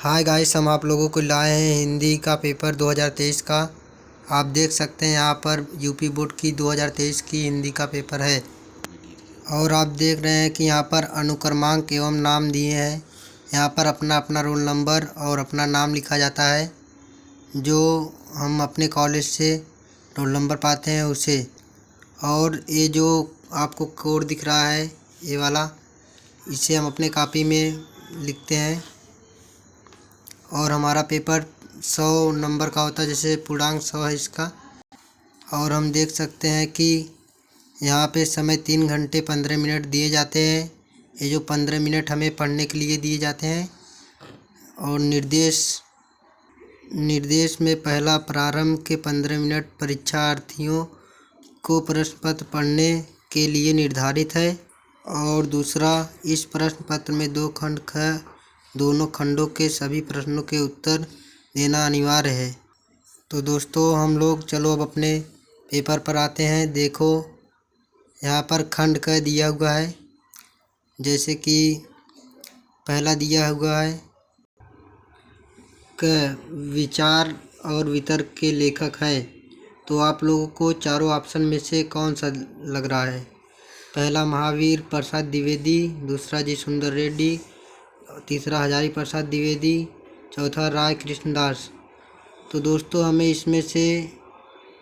Hi guys, हम आप लोगों को लाए हैं हिंदी का पेपर 2023 का। आप देख सकते हैं यहाँ पर यूपी बोर्ड की 2023 की हिंदी का पेपर है। और आप देख रहे हैं कि यहाँ पर अनुक्रमांक एवं नाम दिए हैं। यहाँ पर अपना अपना रोल नंबर और अपना नाम लिखा जाता है। जो हम अपने कॉलेज से रोल नंबर पाते हैं उसे। और ये जो आपको कोड दिख रहा है, ये वाला, इसे हम अपने कॉपी में लिखते हैं। और हमारा पेपर 100 नंबर का होता है, जैसे पूर्णांक 100 है इसका। और हम देख सकते हैं कि यहाँ पे समय 3 घंटे 15 मिनट दिए जाते हैं। ये जो 15 मिनट हमें पढ़ने के लिए दिए जाते हैं। और निर्देश में पहला प्रारंभ के 15 मिनट परीक्षार्थियों को प्रश्न पत्र पढ़ने के लिए निर्धारित है। और दूसरा, इस प्रश्न पत्र में 2 खंड दोनों खंडों के सभी प्रश्नों के उत्तर देना अनिवार्य है। तो दोस्तों, हम लोग चलो अब अपने पेपर पर आते हैं। देखो, यहाँ पर खंड क दिया हुआ है। जैसे कि पहला दिया हुआ है क विचार और वितर्क के लेखक है। तो आप लोगों को चारों ऑप्शन में से कौन सा लग रहा है? पहला महावीर प्रसाद द्विवेदी, दूसरा जी सुंदर रेड्डी, तीसरा हजारी प्रसाद द्विवेदी, चौथा राय कृष्णदास। तो दोस्तों, हमें इसमें से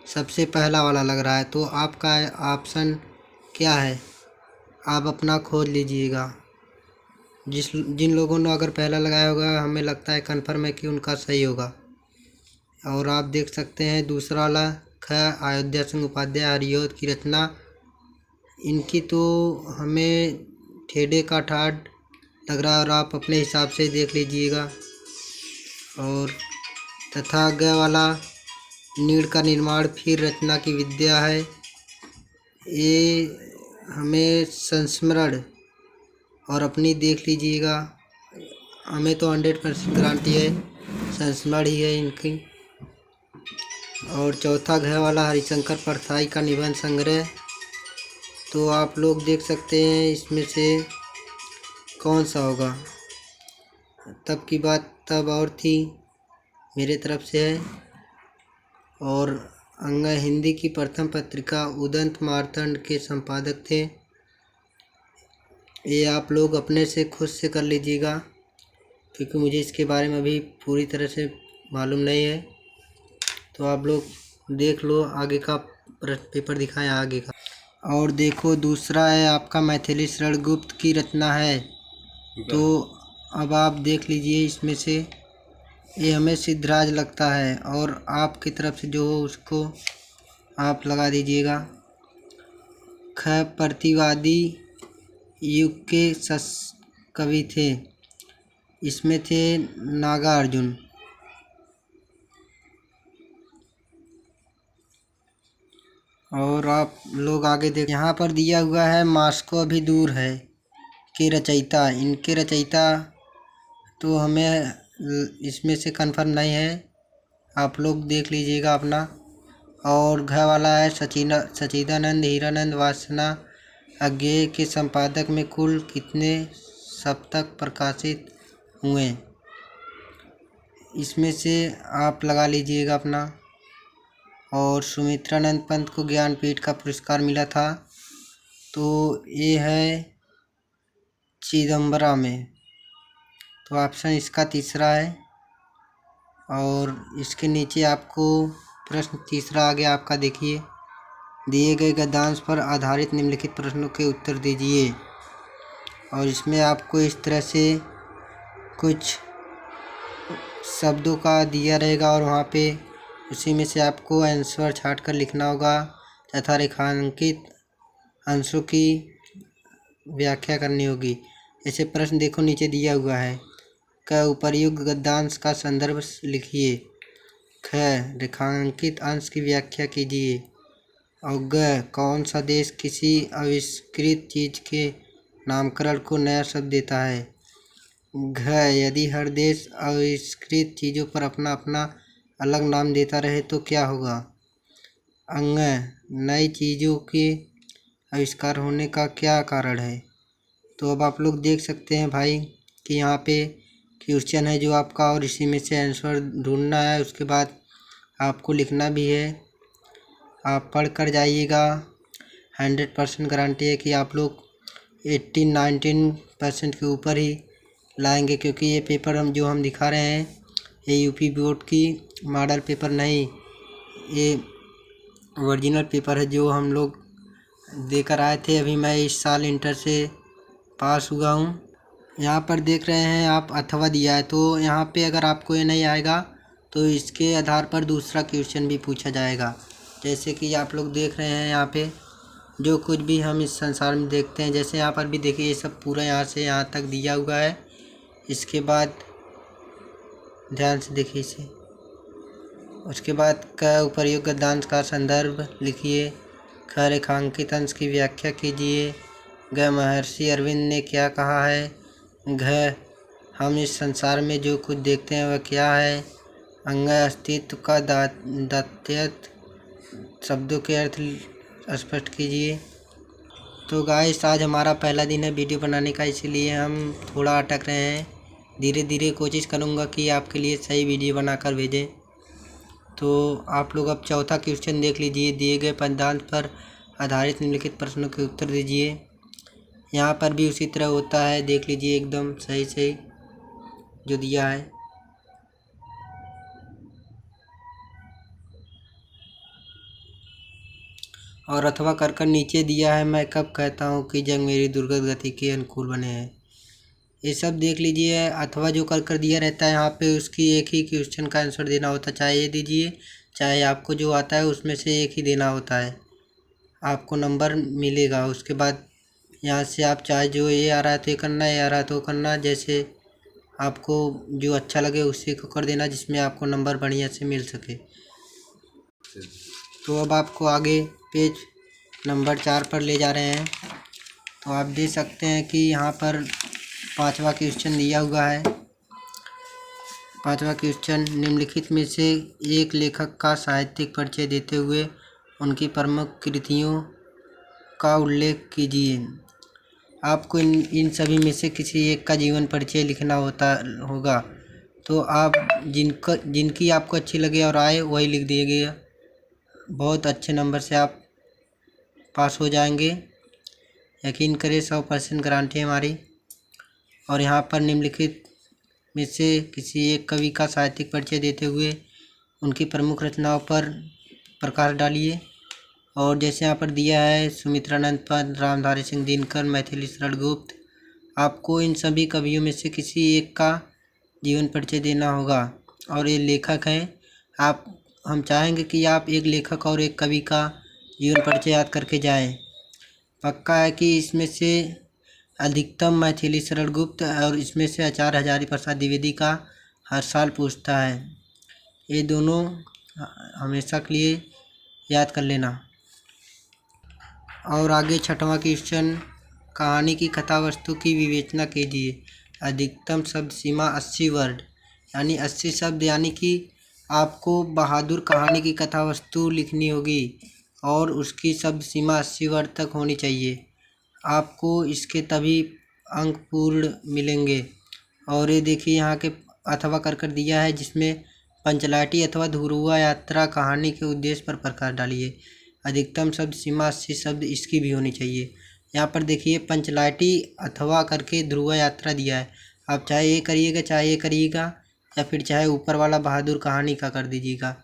सबसे पहला वाला लग रहा है। तो आपका ऑप्शन क्या है? आप अपना खोज लीजिएगा। जिन लोगों ने अगर पहला लगाया होगा, हमें लगता है कन्फर्म है कि उनका सही होगा। और आप देख सकते हैं दूसरा वाला ख अयोध्या सिंह उपाध्याय हरिऔध की रचना। इनकी तो हमें ठेडे का ठाड लग रहा है, और आप अपने हिसाब से देख लीजिएगा। और तथा ग वाला नीड़ का निर्माण फिर रचना की विद्या है। ये हमें संस्मरण और अपनी देख लीजिएगा। हमें तो 100% गारंटी है संस्मरण ही है इनकी। और चौथा घ वाला हरिशंकर परसाई का निबंध संग्रह। तो आप लोग देख सकते हैं इसमें से कौन सा होगा। तब की बात तब और थी मेरे तरफ से है। और अंग हिंदी की प्रथम पत्रिका उदंत मार्तंड के संपादक थे। ये आप लोग अपने से खुद से कर लीजिएगा, क्योंकि मुझे इसके बारे में अभी पूरी तरह से मालूम नहीं है। तो आप लोग देख लो, आगे का पेपर दिखाएं आगे का। और देखो, दूसरा है आपका मैथिली शरण गुप्त की रचना है। तो अब आप देख लीजिए, इसमें से ये हमें सिद्धराज लगता है, और आपकी तरफ से जो हो उसको आप लगा दीजिएगा। ख प्रतिवादी युग के कवि थे। इसमें थे नागार्जुन। और आप लोग आगे देख, यहाँ पर दिया हुआ है मास्को अभी दूर है के रचयिता। इनके रचयिता तो हमें इसमें से कंफर्म नहीं है, आप लोग देख लीजिएगा अपना। और घ वाला है सच्चिदानंद हीरानंद वासना अज्ञेय के संपादक में कुल कितने सप्तक प्रकाशित हुए? इसमें से आप लगा लीजिएगा अपना। और सुमित्रानंद पंत को ज्ञानपीठ का पुरस्कार मिला था। तो ये है चिदम्बरा में। तो ऑप्शन इसका तीसरा है। और इसके नीचे आपको प्रश्न तीसरा आ गया आपका। देखिए, दिए गए गद्यांश पर आधारित निम्नलिखित प्रश्नों के उत्तर दीजिए। और इसमें आपको इस तरह से कुछ शब्दों का दिया रहेगा, और वहाँ पे उसी में से आपको आंसर छाट कर लिखना होगा तथा रेखांकित अंशों की व्याख्या करनी होगी। ऐसे प्रश्न देखो नीचे दिया हुआ है। क उपर्युक्त गद्यांश का संदर्भ लिखिए। ख रेखांकित अंश की व्याख्या कीजिए। और ग कौन सा देश किसी आविष्कृत चीज के नामकरण को नया शब्द देता है? घ यदि हर देश आविष्कृत चीज़ों पर अपना अपना अलग नाम देता रहे तो क्या होगा? अंग नई चीज़ों के आविष्कार होने का क्या कारण है? तो अब आप लोग देख सकते हैं भाई कि यहाँ पे क्वेश्चन है जो आपका, और इसी में से आंसर ढूंढना है। उसके बाद आपको लिखना भी है। आप पढ़ कर जाइएगा। 100% गारंटी है कि आप लोग 18-19% के ऊपर ही लाएंगे, क्योंकि ये पेपर हम दिखा रहे हैं, ये यूपी बोर्ड की मॉडल पेपर नहीं, ये ओरिजिनल पेपर है जो हम लोग देकर आए थे। अभी मैं इस साल इंटर से पास हुआ हूँ। यहाँ पर देख रहे हैं आप, अथवा दिया है, तो यहाँ पे अगर आपको ये नहीं आएगा तो इसके आधार पर दूसरा क्वेश्चन भी पूछा जाएगा। जैसे कि आप लोग देख रहे हैं यहाँ पे जो कुछ भी हम इस संसार में देखते हैं, जैसे यहाँ पर भी देखिए, ये सब पूरा यहाँ से यहाँ तक दिया हुआ है। इसके बाद ध्यान से देखिए इसे। उसके बाद क उपरयुक्त गद्यांश का संदर्भ लिखिए। ख रेखांकित अंश की व्याख्या कीजिए। ग महर्षि अरविंद ने क्या कहा है। घ हम इस संसार में जो कुछ देखते हैं वह क्या है। अंग अस्तित्व का दात्यत शब्दों के अर्थ स्पष्ट कीजिए। तो गाइस, आज हमारा पहला दिन है वीडियो बनाने का, इसीलिए हम थोड़ा अटक रहे हैं। धीरे धीरे कोशिश करूँगा कि आपके लिए सही वीडियो बनाकर भेजें। तो आप लोग अब चौथा क्वेश्चन देख लीजिए। दिए गए पदार्थ पर आधारित निम्नलिखित प्रश्नों के उत्तर दीजिए। यहाँ पर भी उसी तरह होता है, देख लीजिए एकदम सही सही जो दिया है। और अथवा कर नीचे दिया है, मैं कब कहता हूँ कि जंग मेरी दुर्गत गति के अनुकूल बने हैं। ये सब देख लीजिए। अथवा जो कर दिया रहता है यहाँ पे, उसकी एक ही क्वेश्चन का आंसर देना होता है। चाहे ये दीजिए, चाहे आपको जो आता है उसमें से एक ही देना होता है, आपको नंबर मिलेगा। उसके बाद यहाँ से आप चाहे जो ये आ रहा है तो ये करना, ये आ रहा है तो करना, जैसे आपको जो अच्छा लगे उसी को कर देना, जिसमें आपको नंबर बढ़िया से मिल सके। तो अब आपको आगे पेज नंबर 4 पर ले जा रहे हैं। तो आप देख सकते हैं कि यहाँ पर 5वां क्वेश्चन दिया हुआ है। 5वां क्वेश्चन, निम्नलिखित में से एक लेखक का साहित्यिक परिचय देते हुए उनकी प्रमुख कृतियों का उल्लेख कीजिए। आपको इन सभी में से किसी एक का जीवन परिचय लिखना होगा। तो आप जिनकी आपको अच्छी लगे और आए वही लिख दीजिएगा। बहुत अच्छे नंबर से आप पास हो जाएंगे, यकीन करें, 100% गारंटी है हमारी। और यहाँ पर निम्नलिखित में से किसी एक कवि का साहित्यिक परिचय देते हुए उनकी प्रमुख रचनाओं पर प्रकाश डालिए। और जैसे यहाँ पर दिया है, सुमित्रानंद पन्त, रामधारी सिंह दिनकर, मैथिली शरण गुप्त। आपको इन सभी कवियों में से किसी एक का जीवन परिचय देना होगा, और ये लेखक हैं। हम चाहेंगे कि आप एक लेखक और एक कवि का जीवन परिचय याद करके जाएं। पक्का है कि इसमें से अधिकतम मैथिली शरण गुप्त और इसमें से आचार्य हजारी प्रसाद द्विवेदी का हर साल पूछता है। ये दोनों हमेशा के लिए याद कर लेना। और आगे 6वां क्वेश्चन, कहानी की कथा वस्तु की विवेचना कीजिए। अधिकतम शब्द सीमा 80 वर्ड, यानी 80 शब्द, यानी कि आपको बहादुर कहानी की कथा वस्तु लिखनी होगी और उसकी शब्द सीमा 80 वर्ड तक होनी चाहिए। आपको इसके तभी अंक पूर्ण मिलेंगे। और ये देखिए यहाँ के अथवा कर दिया है, जिसमें पंचलाटी अथवा ध्रुवा यात्रा कहानी के उद्देश्य पर प्रकाश डालिए। अधिकतम शब्द सीमा 80 शब्द इसकी भी होनी चाहिए। यहाँ पर देखिए पंचलाटी अथवा करके ध्रुवा यात्रा दिया है। आप चाहे ये करिएगा, चाहे ये करिएगा, या फिर चाहे ऊपर वाला बहादुर कहानी का कर दीजिएगा।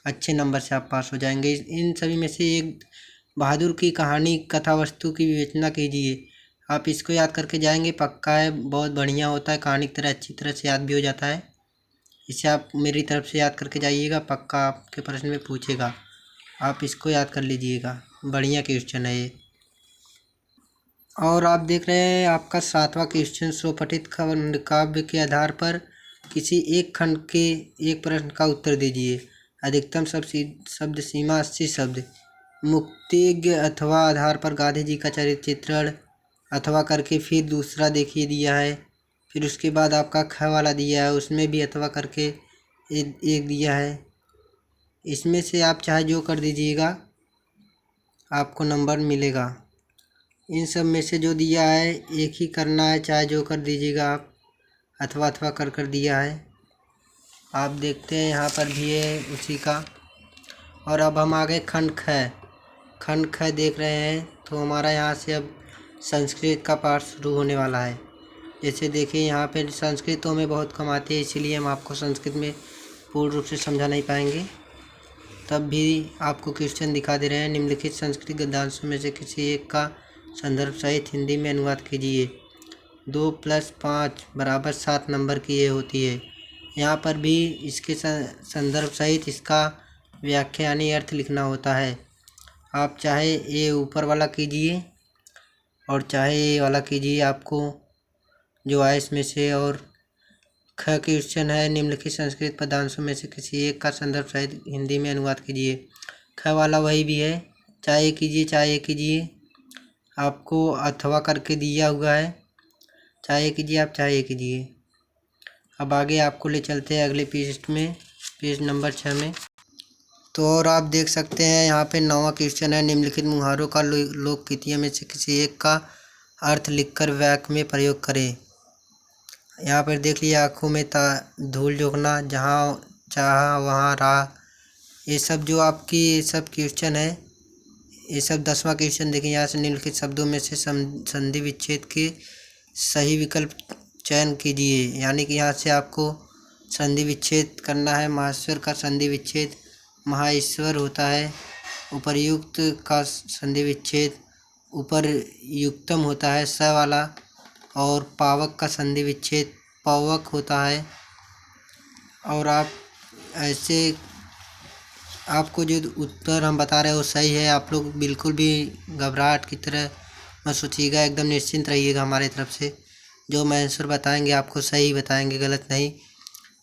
अच्छे नंबर से आप पास हो जाएंगे। इन सभी में से एक बहादुर की कहानी कथा वस्तु की विवेचना कीजिए। आप इसको याद करके जाएंगे, पक्का है, बहुत बढ़िया होता है, कहानी की तरह अच्छी तरह से याद भी हो जाता है। इसे आप मेरी तरफ से याद करके जाइएगा, पक्का आपके प्रश्न में पूछेगा, आप इसको याद कर लीजिएगा। बढ़िया क्वेश्चन है ये। और आप देख रहे हैं आपका 7वां क्वेश्चन, स्वपठित खंड काव्य के आधार पर किसी एक खंड के एक प्रश्न का उत्तर दीजिए। अधिकतम शब्द सीमा 80 शब्द। मुक्तिज्ञ अथवा आधार पर गांधी जी का चरित्र चित्रण अथवा करके फिर दूसरा देखिए दिया है। फिर उसके बाद आपका ख वाला दिया है, उसमें भी अथवा करके एक दिया है। इसमें से आप चाहे जो कर दीजिएगा, आपको नंबर मिलेगा। इन सब में से जो दिया है एक ही करना है, चाहे जो कर दीजिएगा आप। अथवा कर दिया है। आप देखते हैं यहाँ पर भी है उसी का। और अब हम आ गए खंड ख। खंड ख देख रहे हैं तो हमारा यहाँ से अब संस्कृत का पाठ शुरू होने वाला है। जैसे देखिए यहाँ पे संस्कृत तो हमें बहुत कम आती है, इसीलिए हम आपको संस्कृत में पूर्ण रूप से समझा नहीं पाएंगे। तब भी आपको क्वेश्चन दिखा दे रहे हैं। निम्नलिखित संस्कृत गद्यांशों में से किसी एक का संदर्भ सहित हिंदी में अनुवाद कीजिए। 2 + 5 = 7 नंबर की ये होती है। यहाँ पर भी इसके संदर्भ सहित इसका व्याख्या यानी अर्थ लिखना होता है। आप चाहे ये ऊपर वाला कीजिए और चाहे ये वाला कीजिए, आपको जो आए इसमें से। और ख क्वेश्चन है, निम्नलिखित संस्कृत पदांशों में से किसी एक का संदर्भ सहित हिंदी में अनुवाद कीजिए। ख वाला वही भी है, चाहे कीजिए चाहे कीजिए, आपको अथवा करके दिया हुआ है, चाहे कीजिए आप चाहे कीजिए। अब आगे आपको ले चलते हैं अगले पेज में, पेज नंबर 6 में। तो और आप देख सकते हैं यहाँ पे 9वां क्वेश्चन है, निम्नलिखित मुहावरों का लोककृतियों में से किसी एक का अर्थ लिखकर वाक्य में प्रयोग करें। यहाँ पर देख लिया, आँखों में धूल झोंकना, जहाँ चाहा वहाँ रहा। ये सब जो आपकी ये सब क्वेश्चन है, ये सब 10वां क्वेश्चन देखिए। यहाँ से निम्नलिखित शब्दों में से संधि विच्छेद के सही विकल्प चयन कीजिए। यानी कि यहाँ से आपको संधि विच्छेद करना है। महेश्वर का संधि विच्छेद महाईश्वर होता है। उपर्युक्त का संधि विच्छेद उपरयुक्तम होता है स वाला। और पावक का संधि विच्छेद पवक होता है। और आप ऐसे आपको जो उत्तर हम बता रहे हैं वो सही है। आप लोग बिल्कुल भी घबराहट की तरह मत सोचिएगा, एकदम निश्चिंत रहिएगा। हमारे तरफ से जो मैं आंसर बताएंगे आपको सही बताएंगे, गलत नहीं।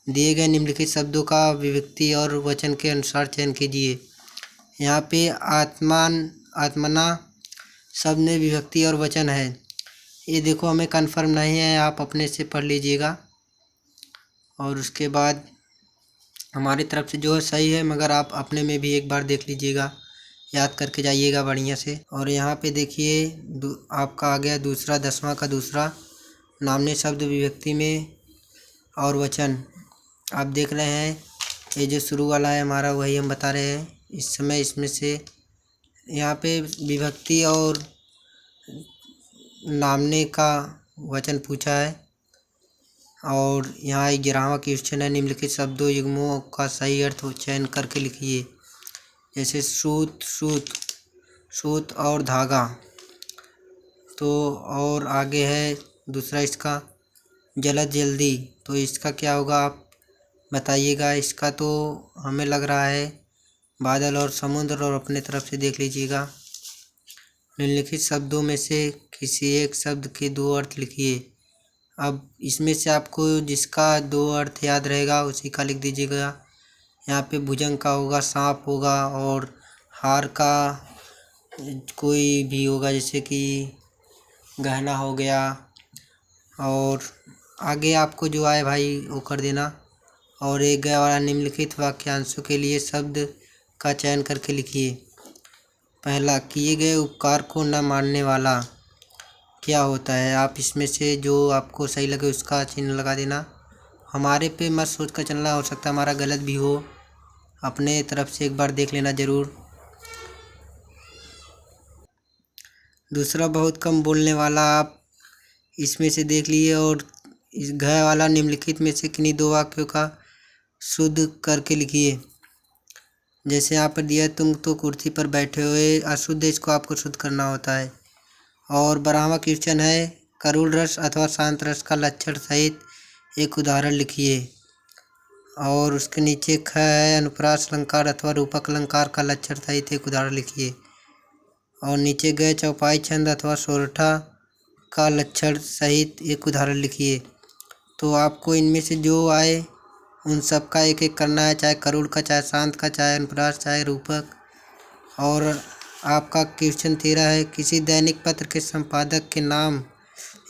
दिए गए निम्नलिखित शब्दों का विभक्ति और वचन के अनुसार चयन कीजिए। यहाँ पे आत्मना शब्द में विभक्ति और वचन है। ये देखो हमें कंफर्म नहीं है, आप अपने से पढ़ लीजिएगा। और उसके बाद हमारी तरफ से जो है सही है, मगर आप अपने में भी एक बार देख लीजिएगा, याद करके जाइएगा बढ़िया से। और यहाँ पे देखिए आपका आ गया दूसरा, 10वां का दूसरा, नामने शब्द विभक्ति में और वचन। आप देख रहे हैं ये जो शुरू वाला है हमारा, वही हम बता रहे हैं इस समय। इसमें से यहाँ पे विभक्ति और नामने का वचन पूछा है। और यहाँ 11वां क्वेश्चन है, निम्नलिखित शब्दों युग्मों का सही अर्थ चयन करके लिखिए। जैसे सूत और धागा। तो और आगे है दूसरा इसका जल्दी। तो इसका क्या होगा आप बताइएगा। इसका तो हमें लग रहा है बादल और समुद्र, और अपने तरफ से देख लीजिएगा। निम्नलिखित शब्दों में से किसी एक शब्द के 2 अर्थ लिखिए। अब इसमें से आपको जिसका 2 अर्थ याद रहेगा उसी का लिख दीजिएगा। यहाँ पे भुजंग का होगा सांप होगा, और हार का कोई भी होगा, जैसे कि गहना हो गया। और आगे आपको जो आए भाई वो कर देना। और एक गया वाला, निम्नलिखित वाक्यांशों के लिए शब्द का चयन करके लिखिए। पहला, किए गए उपकार को न मानने वाला क्या होता है। आप इसमें से जो आपको सही लगे उसका चिन्ह लगा देना। हमारे पे मत सोच कर चलना, हो सकता है हमारा गलत भी हो। अपने तरफ से एक बार देख लेना ज़रूर। दूसरा, बहुत कम बोलने वाला, आप इसमें से देख लिए। और इस घ वाला, निम्नलिखित में से किन्हीं 2 वाक्यों का शुद्ध करके लिखिए। जैसे यहाँ पर दिया, तुम तो कुर्सी पर बैठे हुए, अशुद्ध, इसको आपको शुद्ध करना होता है। और 12वां क्वेश्चन है, करुण रस अथवा शांत रस का लक्षण सहित एक उदाहरण लिखिए। और उसके नीचे ख है, अनुप्रास अलंकार अथवा रूपक अलंकार का लक्षण सहित एक उदाहरण लिखिए। और नीचे गए, चौपाई छंद अथवा सोरठा का लक्षण सहित एक उदाहरण लिखिए। तो आपको इनमें से जो आए उन सब का एक एक करना है, चाहे करुण का, चाहे शांत का, चाहे अनुप्रास, चाहे रूपक। और आपका क्वेश्चन 13 है, किसी दैनिक पत्र के संपादक के नाम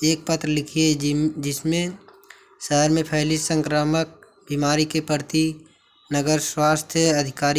एक पत्र लिखिए जिसमें शहर में फैली संक्रामक बीमारी के प्रति नगर स्वास्थ्य अधिकारी